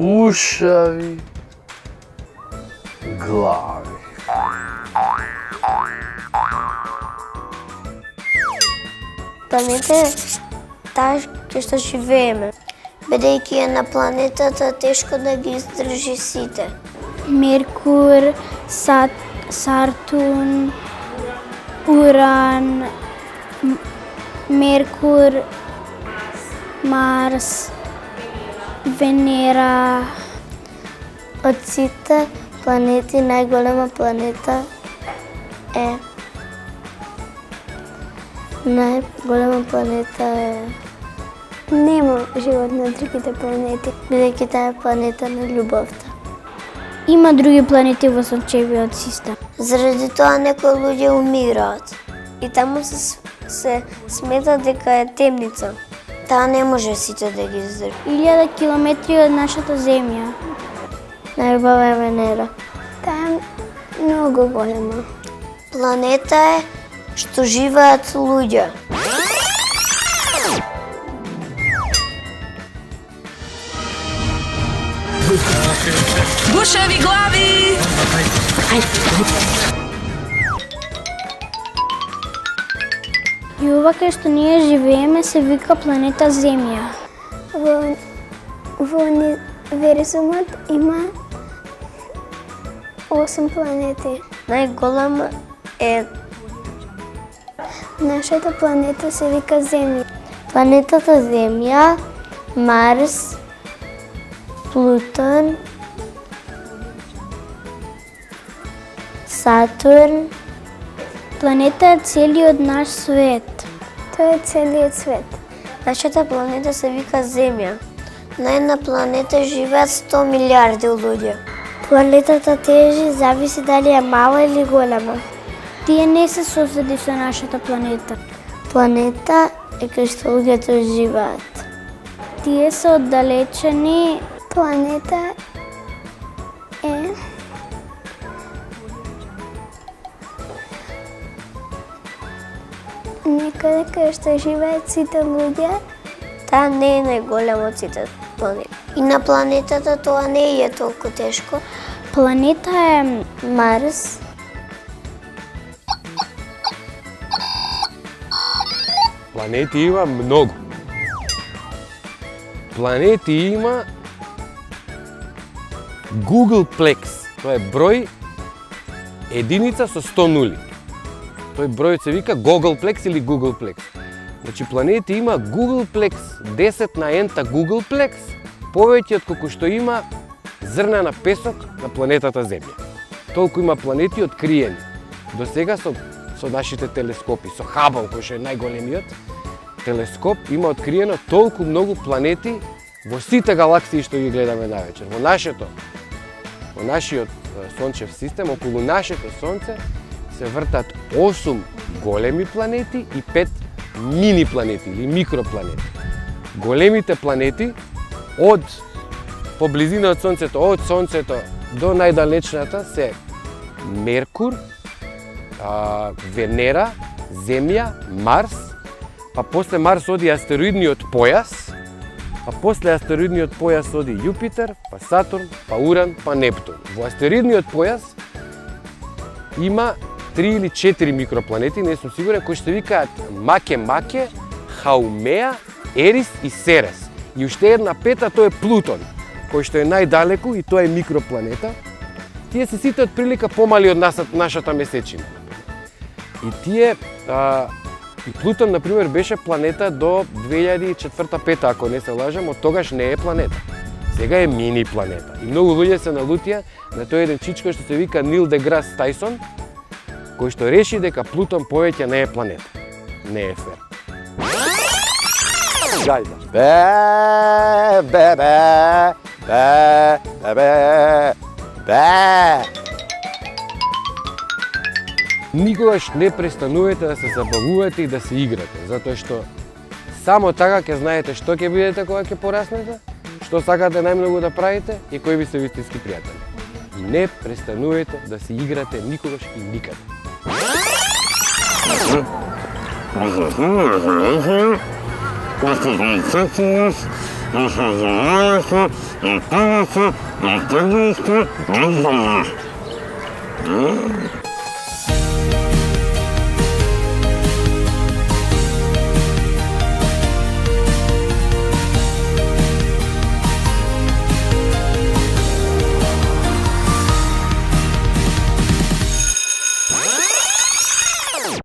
Гушави глави. Планета е таа кај што живееме. Бидејќи е на планетата, тешко да ги издржи сите. Меркур, Сатурн, Уран, Меркур, Марс, Венера. Од сите планети, најголема планета е... Нема живот на другите планети, бидејќи таа е планета на љубовта. Има други планети во сончевиот систем. Заради тоа некои луѓе умираат. И таму се смета дека е темница. Таа не може сите да ги издржи. 1000 километри од нашата земја. Најубава е Венера. Таа е многу голема. Планета е што живеат луѓе. Гушеви глави! И ова кај што ние живееме се вика планета Земја. Во универзумот има 8 планети. Најголема е нашата планета се вика Земја. Планетата Земја, Марс, Плутон, Сатурн. Планета е целиот наш свет. Тоа е целиот свет. Нашата планета се вика Земја. На една планета живеат 100 милиарди луѓе. Планетата тежи зависи дали е мала или голема. Тие не се соседи со нашата планета. Планета е кај што луѓето живеат. Тие се оддалечени. Планета е некаде кај што живеат сите луѓе. Таа не е најголема од сите планети. И на планетата тоа не е толку тешко. Планета е Марс. Планети има многу. Планети има Googleplex. Тоа е број единица со 100 нули. Тој бројот се вика Googleplex или Googleplex. Значи планети има Googleplex 10 на ента Googleplex повеќе од колку што има зрна на песок на планетата Земја. Толку има планети откриени. До сега со нашите телескопи, со Хабл, кој што е најголемиот телескоп, има откриено толку многу планети во сите галаксии што ги гледаме навечер. Во нашиот сончев систем, околу нашето сонце, се вртат 8 големи планети и 5 мини планети или микропланети. Големите планети од по близина од сонцето до најдалечната се Меркур, Венера, Земја, Марс, па после Марс оди астероидниот појас, па после астероидниот појас оди Јупитер, па Сатурн, па Уран, па Нептун. Во астероидниот појас има 3 или 4 микропланети, не сум сигурен, кои што викаат Маке, Хаумеа, Ерис и Серес. И уште една пета, тоа е Плутон, кој што е најдалеку и тоа е микропланета. Тие се сите од прилика помали од нашата месечина. И тие и Плутон, например, беше планета до 2004-2005, ако не се лажам, од тогаш не е планета. Сега е мини планета. И многу луѓе се налутија на тој еден чичко што се вика Нил Деграс Тајсон, кој што реши дека Плутон повеќе не е планета. Не е фер. Гајда. Никогаш не престанувате да се забавувате и да се играте, затоа што само така ќе знаете што ќе бидете кога ќе пораснете, што сакате најмногу да правите и кои ви се вистински пријатели. И не престанувате да се играте никогаш и никаде. Thank you.